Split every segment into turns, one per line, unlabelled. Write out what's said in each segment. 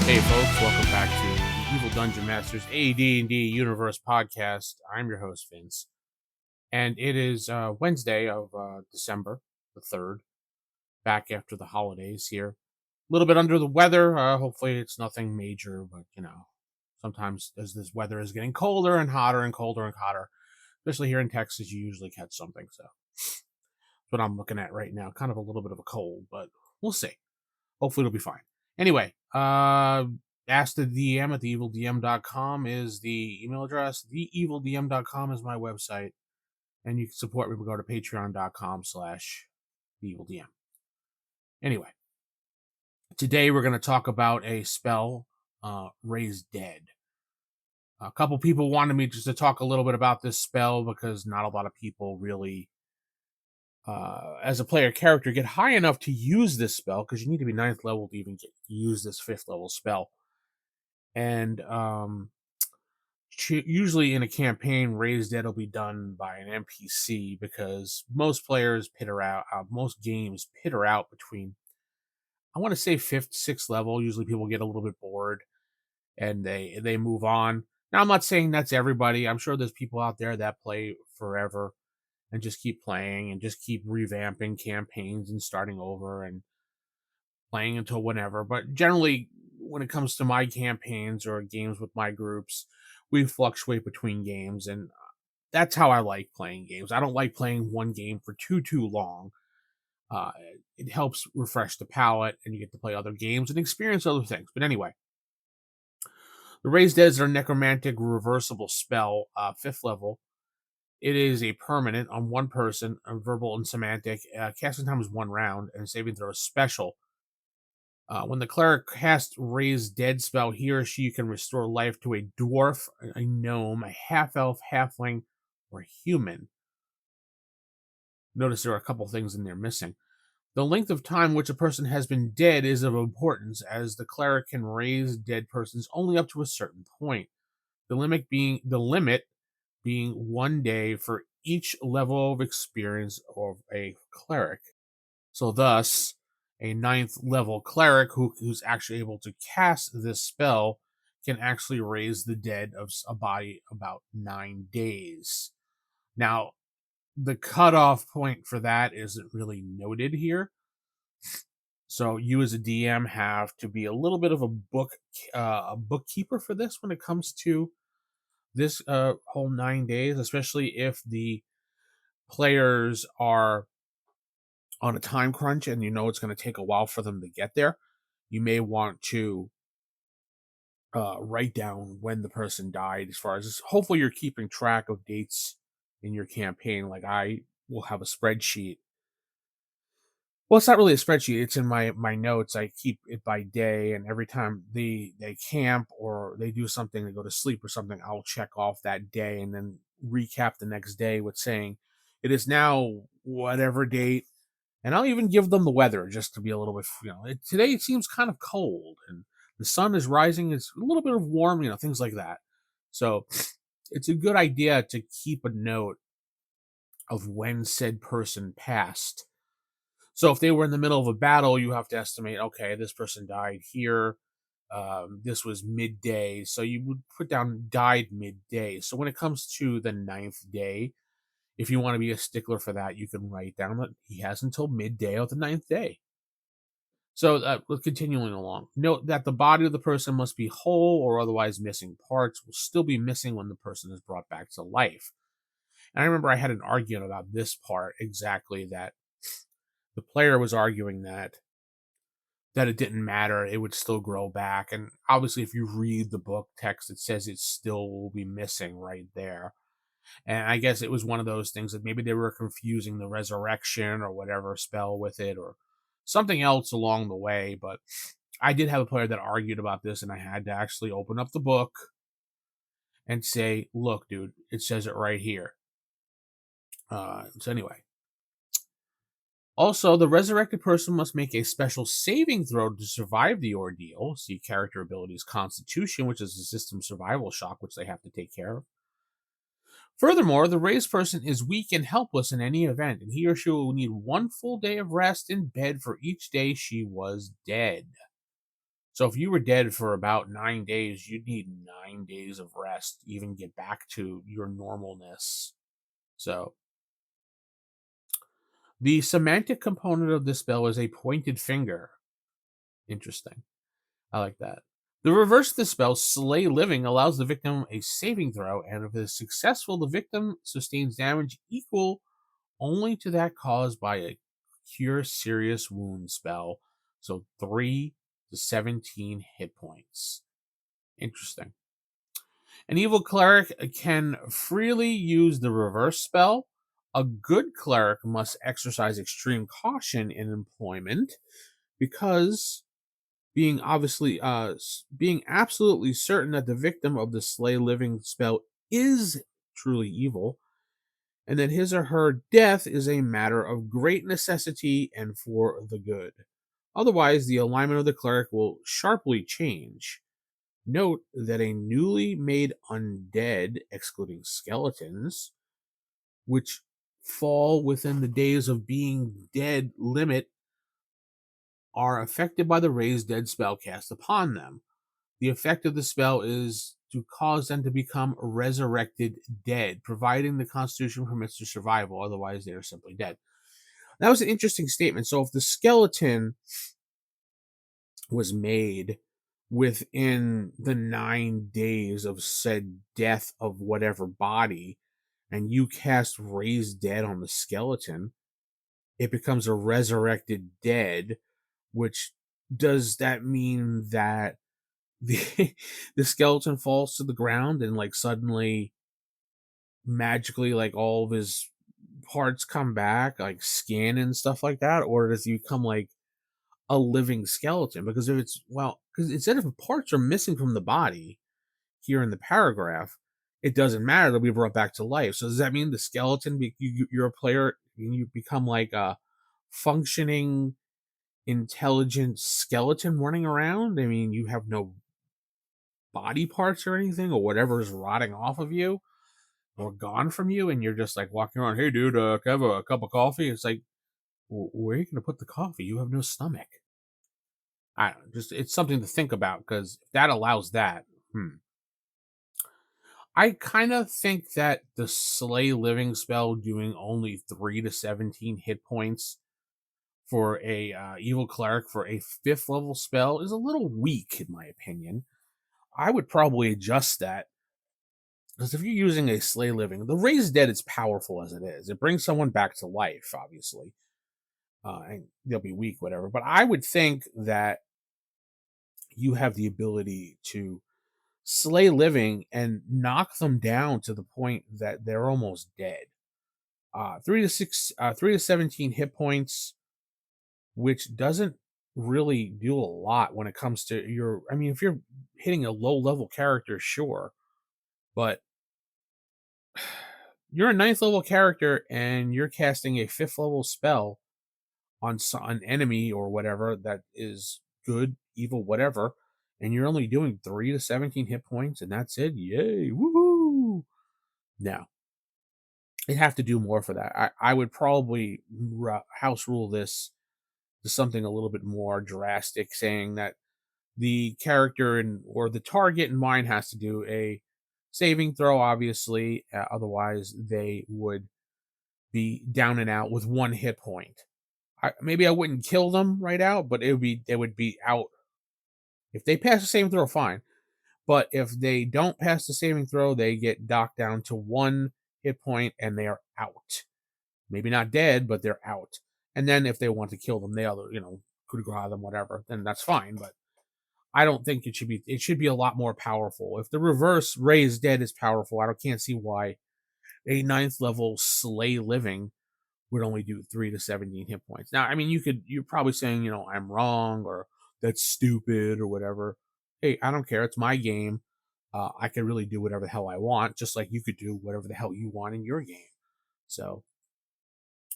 Hey folks, welcome back to the Evil Dungeon Masters AD&D Universe podcast. I'm your host Vince, and it is Wednesday of December the 3rd, back after the holidays here. A little bit under the weather. Hopefully it's nothing major, but sometimes as this weather is getting colder and hotter and colder and hotter, especially here in Texas, you usually catch something. So that's what I'm looking at right now. Kind of a little bit of a cold, but we'll see. Hopefully it'll be fine. Anyway, Ask the DM at theevildm.com is the email address. Theevildm.com is my website. And you can support me by go to patreon.com/theevildm. Anyway, today we're going to talk about a spell, Raise Dead. A couple people wanted me just to talk a little bit about this spell because not a lot of people really, as a player character, get high enough to use this spell because you need to be 9th level to even use this 5th level spell. And usually in a campaign, Raise Dead will be done by an NPC because most players most games pitter out between, I want to say 5th, 6th level. Usually people get a little bit bored and they move on. Now, I'm not saying that's everybody. I'm sure there's people out there that play forever and just keep playing and just keep revamping campaigns and starting over and playing until whenever. But generally, when it comes to my campaigns or games with my groups, we fluctuate between games, and that's how I like playing games. I don't like playing one game for too long. It helps refresh the palate, and you get to play other games and experience other things. But anyway, the Raise Dead is a necromantic reversible spell, 5th level. It is a permanent on one person, a verbal and semantic. Casting time is 1 round, and saving throw is special. When the cleric casts Raise Dead spell, he or she can restore life to a dwarf, a gnome, a half-elf, halfling, or human. Notice there are a couple things in there missing. The length of time which a person has been dead is of importance, as the cleric can raise dead persons only up to a certain point. The limit being 1 day for each level of experience of a cleric. So thus, a 9th level cleric who's actually able to cast this spell can actually raise the dead of a body about 9 days. Now, the cutoff point for that isn't really noted here. So you as a DM have to be a little bit of a bookkeeper for this when it comes to this whole 9 days, especially if the players are on a time crunch and it's going to take a while for them to get there. You may want to write down when the person died, as far as this. Hopefully you're keeping track of dates in your campaign. Like I will have a spreadsheet. Well, it's not really a spreadsheet. It's in my notes. I keep it by day, and every time they camp or they do something, they go to sleep or something, I'll check off that day and then recap the next day with saying, it is now whatever date. And I'll even give them the weather just to be a little bit, today it seems kind of cold and the sun is rising. It's a little bit of warm, things like that. So it's a good idea to keep a note of when said person passed. So if they were in the middle of a battle, you have to estimate, okay, this person died here. This was midday. So you would put down died midday. So when it comes to the 9th day, if you want to be a stickler for that, you can write down that he has until midday of the 9th day. So continuing along, note that the body of the person must be whole or otherwise missing parts will still be missing when the person is brought back to life. And I remember I had an argument about this part exactly, that the player was arguing that it didn't matter, it would still grow back. And obviously if you read the book text, it says it still will be missing right there. And I guess it was one of those things that maybe they were confusing the resurrection or whatever spell with it or something else along the way. But I did have a player that argued about this, and I had to actually open up the book and say, look, dude, it says it right here. So anyway. Also, the resurrected person must make a special saving throw to survive the ordeal. See character abilities Constitution, which is a system survival shock, which they have to take care of. Furthermore, the raised person is weak and helpless in any event, and he or she will need 1 full day of rest in bed for each day she was dead. So if you were dead for about 9 days, you'd need 9 days of rest to even get back to your normalness. So the semantic component of this spell is a pointed finger. Interesting. I like that. The reverse of the spell, Slay Living, allows the victim a saving throw, and if it is successful, the victim sustains damage equal only to that caused by a Cure Serious Wound spell. So 3 to 17 hit points. Interesting. An evil cleric can freely use the reverse spell. A good cleric must exercise extreme caution in employment because being absolutely certain that the victim of the Slay Living spell is truly evil, and that his or her death is a matter of great necessity and for the good. Otherwise, the alignment of the cleric will sharply change. Note that a newly made undead, excluding skeletons, which fall within the days of being dead limit, are affected by the raised dead spell cast upon them. The effect of the spell is to cause them to become resurrected dead, providing the constitution permits their survival. Otherwise, they are simply dead. That was an interesting statement. So, if the skeleton was made within the 9 days of said death of whatever body, and you cast Raise Dead on the skeleton, it becomes a resurrected dead, which does that mean that the the skeleton falls to the ground and like suddenly magically like all of his parts come back, like skin and stuff like that, or does he become like a living skeleton? Because if it's because it said if parts are missing from the body here in the paragraph, it doesn't matter, they'll be brought back to life. So does that mean the skeleton you're a player and you become like a functioning intelligent skeleton running around? I mean, you have no body parts or anything, or whatever is rotting off of you or gone from you, and you're just like walking around, hey dude, can I have a cup of coffee? It's like, where are you going to put the coffee? You have no stomach. I don't know, just it's something to think about, because if that allows that, I kind of think that the Slay Living spell doing only 3 to 17 hit points for a evil cleric for a 5th level spell is a little weak, in my opinion. I would probably adjust that, because if you're using a Slay Living, the Raise Dead is powerful as it is. It brings someone back to life, obviously, and they'll be weak, whatever. But I would think that you have the ability to Slay Living and knock them down to the point that they're almost dead. 3 to 17 hit points, which doesn't really do a lot when it comes to your. I mean, if you're hitting a low level character, sure, but you're a 9th level character and you're casting a 5th level spell on an enemy or whatever that is good, evil, whatever, and you're only doing 3 to 17 hit points, and that's it. Yay, woohoo! Now, it'd have to do more for that. I would probably house rule this to something a little bit more drastic, saying that the character or the target in mind has to do a saving throw, obviously. Otherwise, they would be down and out with 1 hit point. Maybe I wouldn't kill them right out, but they would be out. If they pass the saving throw, fine. But if they don't pass the saving throw, they get docked down to 1 hit point and they are out. Maybe not dead, but they're out. And then if they want to kill them, they other, coup de grace them, whatever, then that's fine. But I don't think it should be. It should be a lot more powerful. If the reverse Raise Dead is powerful, can't see why a 9th level Slay Living would only do 3 to 17 hit points. Now, I mean, you're probably saying, I'm wrong or that's stupid or whatever. Hey, I don't care. It's my game. I can really do whatever the hell I want, just like you could do whatever the hell you want in your game. So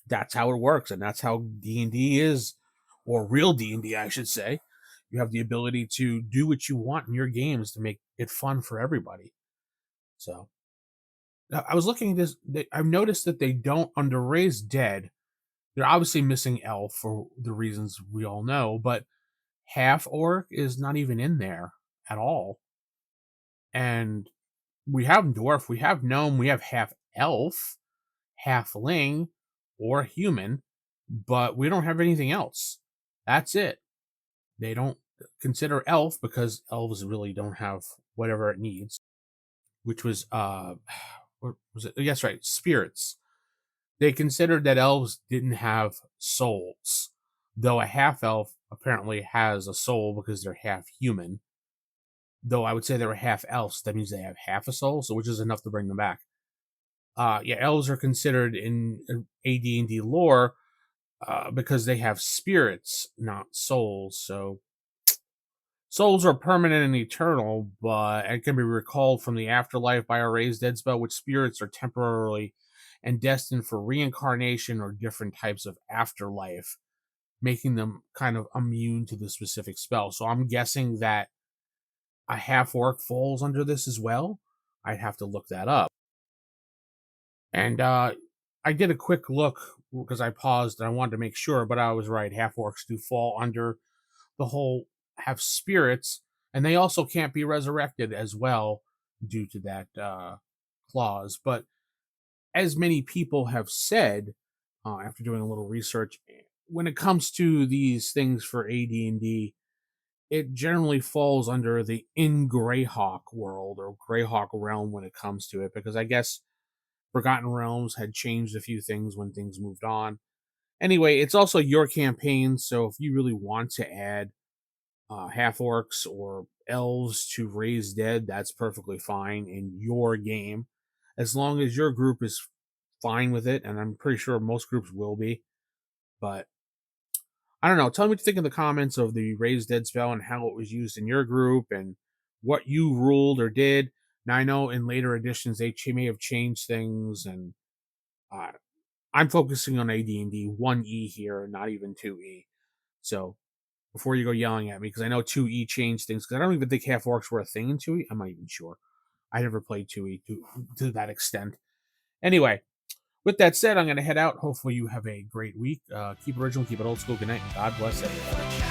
that's how it works, and that's how D&D is, or real D&D, I should say. You have the ability to do what you want in your games to make it fun for everybody. So now, I was looking at this. I've noticed that they don't, under Raise Dead, they're obviously missing Elf for the reasons we all know, but half orc is not even in there at all. And we have dwarf, we have gnome, we have half elf, halfling, or human, but we don't have anything else. That's it. They don't consider elf because elves really don't have whatever it needs, which was what was it? Yes, right, spirits. They considered that elves didn't have souls, though a half elf apparently has a soul because they're half human. Though I would say they were half elves, that means they have half a soul, so which is enough to bring them back. Yeah, elves are considered in AD&D lore because they have spirits, not souls. So souls are permanent and eternal, but it can be recalled from the afterlife by a raised dead spell, which spirits are temporarily and destined for reincarnation or different types of afterlife, making them kind of immune to the specific spell. So I'm guessing that a half orc falls under this as well. I'd have to look that up. And I did a quick look because I paused and I wanted to make sure, but I was right. Half orcs do fall under the whole have spirits, and they also can't be resurrected as well due to that clause. But as many people have said, after doing a little research, when it comes to these things for AD&D, it generally falls under the in Greyhawk world or Greyhawk realm when it comes to it, because I guess Forgotten Realms had changed a few things when things moved on. Anyway, it's also your campaign, so if you really want to add half orcs or elves to raise dead, that's perfectly fine in your game, as long as your group is fine with it, and I'm pretty sure most groups will be. But I don't know. Tell me what you think in the comments of the raise dead spell and how it was used in your group and what you ruled or did. Now I know in later editions they may have changed things, and uh, I'm focusing on AD&D 1E here, not even 2E. So before you go yelling at me, because I know 2E changed things, because I don't even think half orcs were a thing in 2E. I'm not even sure. I never played 2E to that extent. Anyway, with that said, I'm going to head out. Hopefully you have a great week. Keep it original, keep it old school. Good night, and God bless everybody.